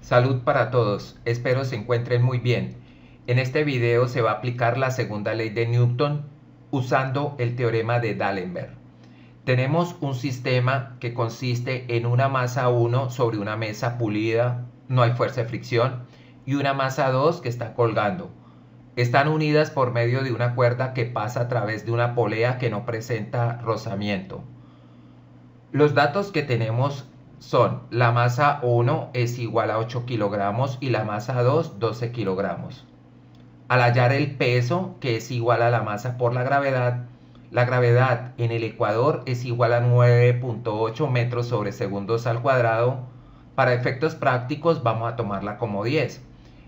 Salud para todos, espero se encuentren muy bien. En este video se va a aplicar la segunda ley de Newton usando el teorema de D'Alembert. Tenemos un sistema que consiste en una masa 1 sobre una mesa pulida, no hay fuerza de fricción, y una masa 2 que está colgando. Están unidas por medio de una cuerda que pasa a través de una polea que no presenta rozamiento. Los datos que tenemos son: la masa 1 es igual a 8 kilogramos y la masa 2 12 kilogramos. Al hallar el peso, que es igual a la masa por la gravedad en el ecuador es igual a 9.8 metros sobre segundos al cuadrado. Para efectos prácticos vamos a tomarla como 10.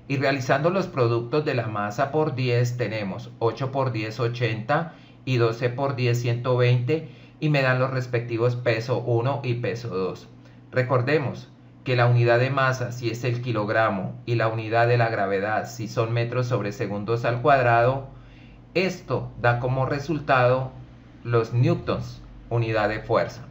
Y realizando los productos de la masa por 10 tenemos 8 por 10 80 y 12 por 10 120 y me dan los respectivos peso 1 y peso 2. Recordemos que la unidad de masa si es el kilogramo y la unidad de la gravedad si son metros sobre segundos al cuadrado. Esto da como resultado los newtons, unidad de fuerza.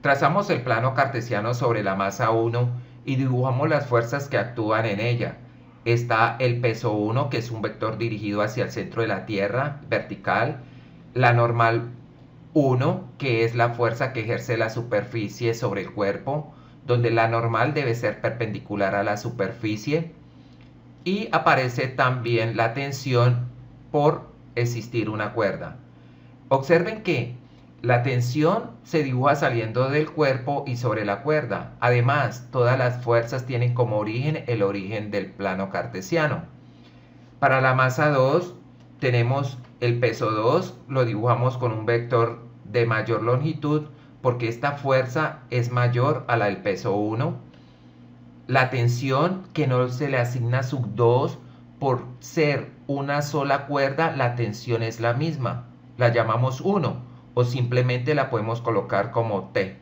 Trazamos el plano cartesiano sobre la masa 1 y dibujamos las fuerzas que actúan en ella. Está el peso 1, que es un vector dirigido hacia el centro de la Tierra, vertical. La normal 1, que es la fuerza que ejerce la superficie sobre el cuerpo, donde la normal debe ser perpendicular a la superficie. Y aparece también la tensión por existir una cuerda. Observen que la tensión se dibuja saliendo del cuerpo y sobre la cuerda. Además, todas las fuerzas tienen como origen el origen del plano cartesiano. Para la masa 2 tenemos el peso 2, lo dibujamos con un vector de mayor longitud porque esta fuerza es mayor a la del peso 1. La tensión, que no se le asigna sub 2, por ser una sola cuerda, la tensión es la misma. La llamamos 1 o simplemente la podemos colocar como T.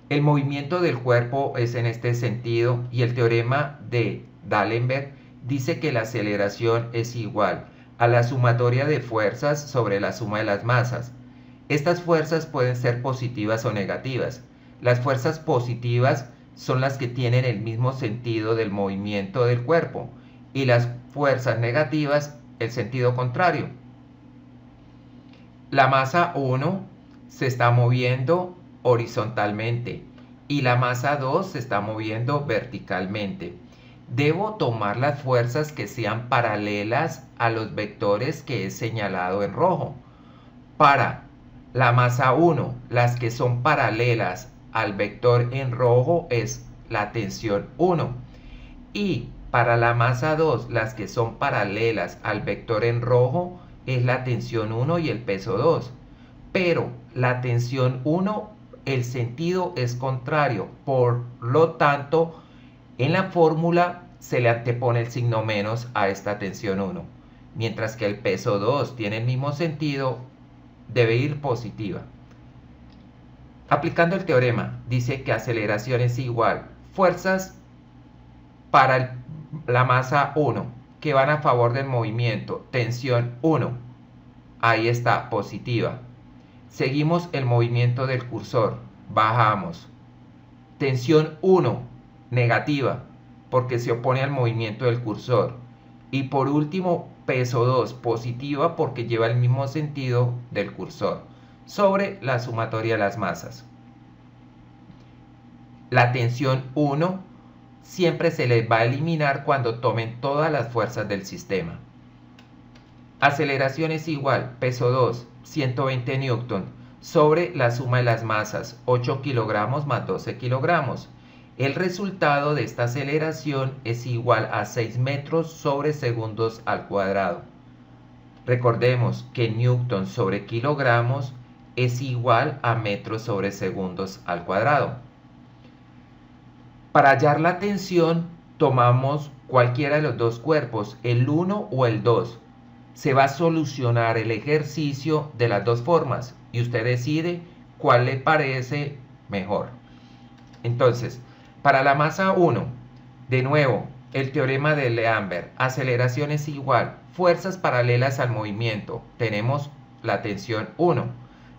El movimiento del cuerpo es en este sentido y el teorema de D'Alembert dice que la aceleración es igual a la sumatoria de fuerzas sobre la suma de las masas. Estas fuerzas pueden ser positivas o negativas. Las fuerzas positivas son las que tienen el mismo sentido del movimiento del cuerpo y las fuerzas negativas el sentido contrario. La masa 1 se está moviendo horizontalmente y la masa 2 se está moviendo verticalmente. Debo tomar las fuerzas que sean paralelas a los vectores que he señalado en rojo. Para la masa 1, las que son paralelas al vector en rojo es la tensión 1. Y para la masa 2, las que son paralelas al vector en rojo es la tensión 1 y el peso 2. Pero la tensión 1, el sentido es contrario. Por lo tanto, en la fórmula se le antepone el signo menos a esta tensión 1. Mientras que el peso 2 tiene el mismo sentido, debe ir positiva. Aplicando el teorema, dice que aceleración es igual fuerzas para la masa 1, que van a favor del movimiento, tensión 1, ahí está, positiva. Seguimos el movimiento del cursor, bajamos. Tensión 1, negativa, porque se opone al movimiento del cursor. Y por último, peso 2, positiva, porque lleva el mismo sentido del cursor, sobre la sumatoria de las masas. La tensión 1 siempre se les va a eliminar cuando tomen todas las fuerzas del sistema. Aceleración es igual, peso 2, 120 newton, sobre la suma de las masas, 8 kilogramos más 12 kilogramos. El resultado de esta aceleración es igual a 6 metros sobre segundos al cuadrado. Recordemos que newton sobre kilogramos es igual a metros sobre segundos al cuadrado. Para hallar la tensión, tomamos cualquiera de los dos cuerpos, el 1 o el 2. Se va a solucionar el ejercicio de las dos formas y usted decide cuál le parece mejor. Entonces, para la masa 1, de nuevo, el teorema de D'Alembert, aceleración es igual, fuerzas paralelas al movimiento, tenemos la tensión 1.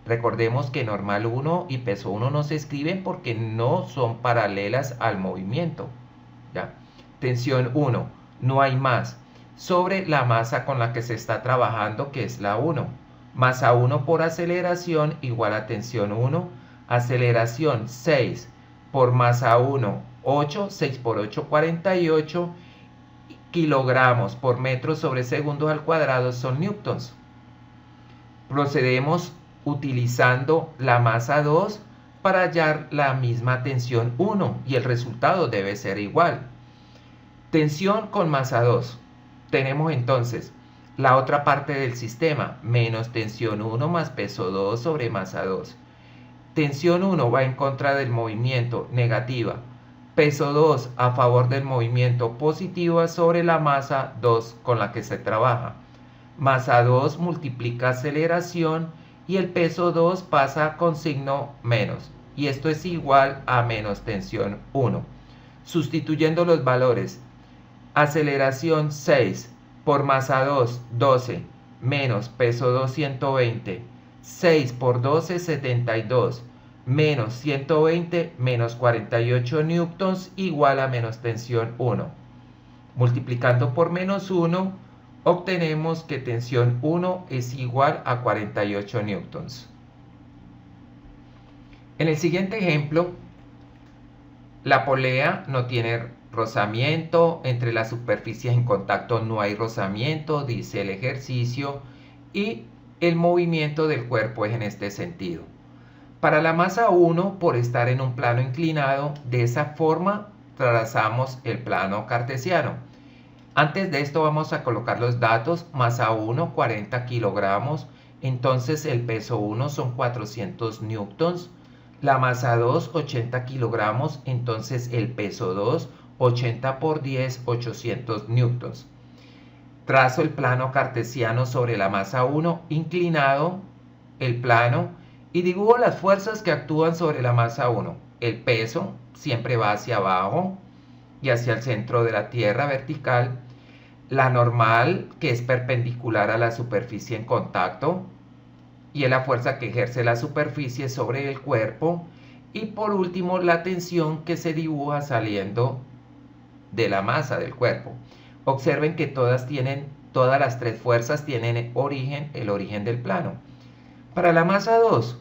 Recordemos que normal 1 y peso 1 no se escriben porque no son paralelas al movimiento. ¿Ya? Tensión 1, no hay más, sobre la masa con la que se está trabajando, que es la 1. Masa 1 por aceleración igual a tensión 1. Aceleración 6 por masa 1, 8, 6 por 8, 48 kilogramos por metro sobre segundo al cuadrado son newtons. Procedemos utilizando la masa 2 para hallar la misma tensión 1 y el resultado debe ser igual. Tensión con masa 2. Tenemos entonces la otra parte del sistema, menos tensión 1 más peso 2 sobre masa 2. Tensión 1 va en contra del movimiento, negativa. Peso 2 a favor del movimiento, positiva sobre la masa 2 con la que se trabaja. Masa 2 multiplica aceleración y el peso 2 pasa con signo menos. Y esto es igual a menos tensión 1. Sustituyendo los valores, aceleración 6 por masa 2, 12, menos peso 2, 120. 6 por 12, 72, menos 120, menos 48 newtons, igual a menos tensión 1. Multiplicando por menos 1, obtenemos que tensión 1 es igual a 48 newtons. En el siguiente ejemplo, la polea no tiene rozamiento, entre las superficies en contacto no hay rozamiento, dice el ejercicio, y el movimiento del cuerpo es en este sentido. Para la masa 1, por estar en un plano inclinado, de esa forma trazamos el plano cartesiano. Antes de esto vamos a colocar los datos. Masa 1, 40 kilogramos, entonces el peso 1 son 400 newtons. La masa 2, 80 kilogramos, entonces el peso 2, 80 por 10, 800 newtons. Trazo el plano cartesiano sobre la masa 1, inclinado el plano, y dibujo las fuerzas que actúan sobre la masa 1. El peso siempre va hacia abajo y hacia el centro de la tierra vertical. La normal, que es perpendicular a la superficie en contacto, y es la fuerza que ejerce la superficie sobre el cuerpo. Y por último, la tensión que se dibuja saliendo de la masa del cuerpo. Observen que todas las tres fuerzas tienen el origen del plano. Para la masa 2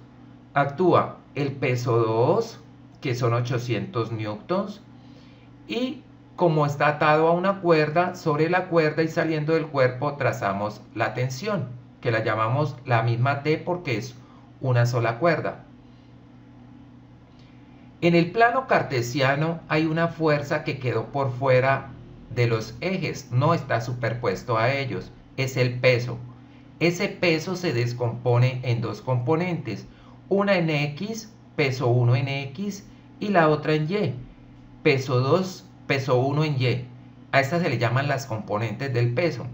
actúa el peso 2, que son 800 newtons, y como está atado a una cuerda, sobre la cuerda y saliendo del cuerpo trazamos la tensión, que la llamamos la misma T porque es una sola cuerda. En el plano cartesiano hay una fuerza que quedó por fuera de los ejes, no está superpuesto a ellos, es el peso. Ese peso se descompone en dos componentes, una en X, peso 1 en X, y la otra en Y, peso 2, peso 1 en Y. A estas se le llaman las componentes del peso.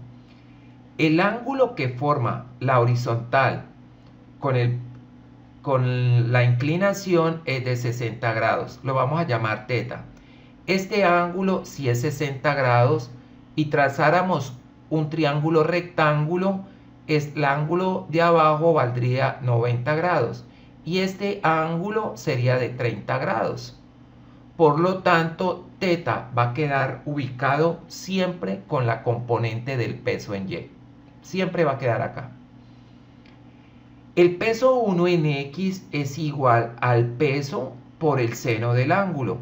El ángulo que forma la horizontal con la inclinación es de 60 grados, lo vamos a llamar θ. Este ángulo, si es 60 grados y trazáramos un triángulo rectángulo, el ángulo de abajo valdría 90 grados y este ángulo sería de 30 grados. Por lo tanto, θ va a quedar ubicado siempre con la componente del peso en Y. Siempre va a quedar acá. El peso 1 en X es igual al peso por el seno del ángulo.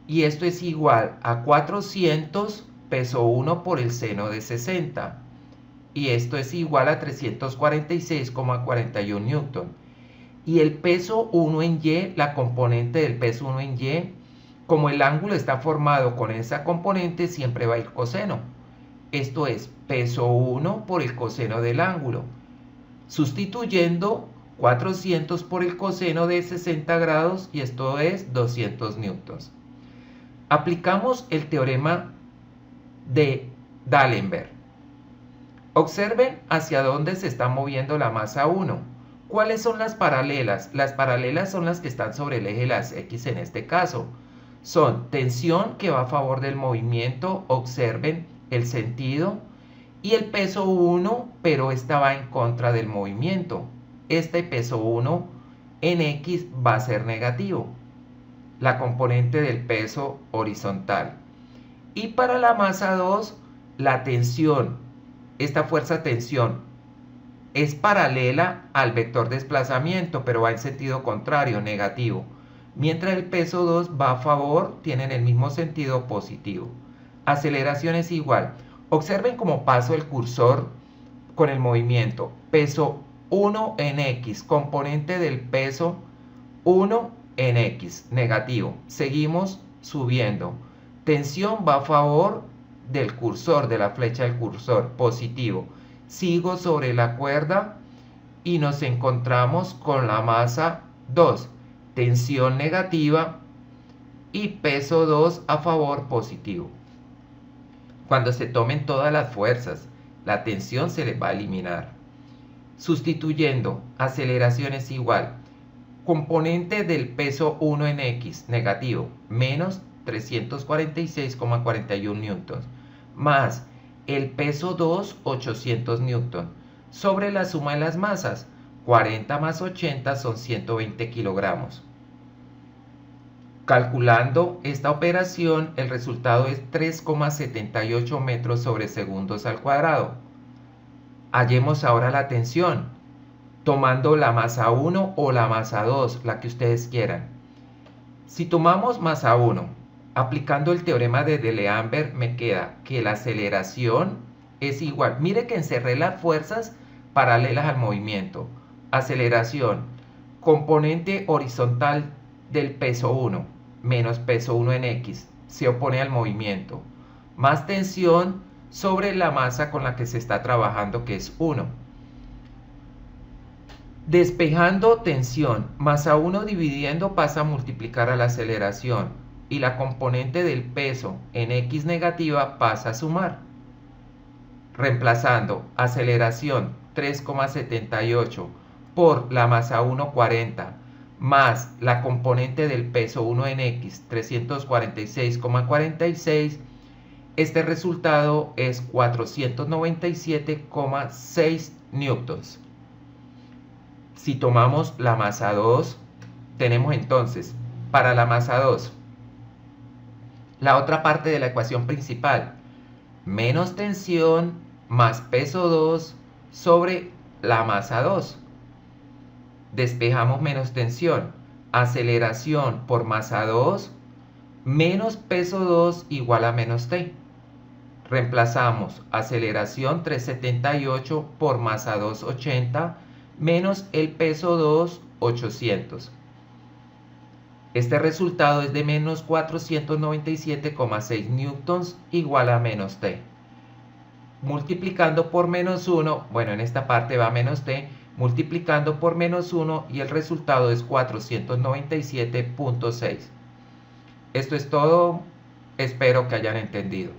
Y esto es igual a 400 peso 1 por el seno de 60. Y esto es igual a 346,41 newton. Y el peso 1 en Y, la componente del peso 1 en Y, como el ángulo está formado con esa componente, siempre va a ir coseno. Esto es peso 1 por el coseno del ángulo. Sustituyendo 400 por el coseno de 60 grados y esto es 200 newtons. Aplicamos el teorema de D'Alembert. Observen hacia dónde se está moviendo la masa 1. ¿Cuáles son las paralelas? Las paralelas son las que están sobre el eje de las X en este caso. Son tensión que va a favor del movimiento, observen el sentido, y el peso 1, pero esta va en contra del movimiento. este peso 1 en X va a ser negativo, la componente del peso horizontal. Y para la masa 2, la tensión, esta fuerza tensión, es paralela al vector desplazamiento, pero va en sentido contrario, negativo. Mientras el peso 2 va a favor, tienen el mismo sentido positivo. Aceleración es igual. Observen cómo paso el cursor con el movimiento. Peso 1 en X, componente del peso 1 en X, negativo. Seguimos subiendo. Tensión va a favor del cursor, de la flecha del cursor, positivo. Sigo sobre la cuerda y nos encontramos con la masa 2. Tensión negativa y peso 2 a favor, positivo. Cuando se tomen todas las fuerzas, la tensión se les va a eliminar. Sustituyendo, aceleración es igual. Componente del peso 1 en X, negativo, menos 346,41 newtons, más el peso 2, 800 newtons, sobre la suma de las masas, 40 más 80 son 120 kilogramos. Calculando esta operación, el resultado es 3,78 metros sobre segundos al cuadrado. Hallemos ahora la tensión, tomando la masa 1 o la masa 2, la que ustedes quieran. Si tomamos masa 1, aplicando el teorema de D'Alembert, me queda que la aceleración es igual. Mire que encerré las fuerzas paralelas al movimiento. Aceleración, componente horizontal del peso 1 menos peso 1 en X, se opone al movimiento, más tensión sobre la masa con la que se está trabajando, que es 1. Despejando tensión, masa 1 dividiendo pasa a multiplicar a la aceleración y la componente del peso en X negativa pasa a sumar. Reemplazando aceleración 3,78 por la masa 1, 40, más la componente del peso 1 en X, 346,46, este resultado es 497,6 newtons. Si tomamos la masa 2, tenemos entonces, para la masa 2, la otra parte de la ecuación principal, menos tensión más peso 2 sobre la masa 2. Despejamos menos tensión, aceleración por masa 2 menos peso 2 igual a menos t. Reemplazamos aceleración 378 por masa 2, 80 menos el peso 2, 800. Este resultado es de menos 497,6 newtons igual a menos t. Multiplicando por menos 1, bueno, en esta parte va menos t, multiplicando por menos 1 y el resultado es 497,6. Esto es todo, espero que hayan entendido.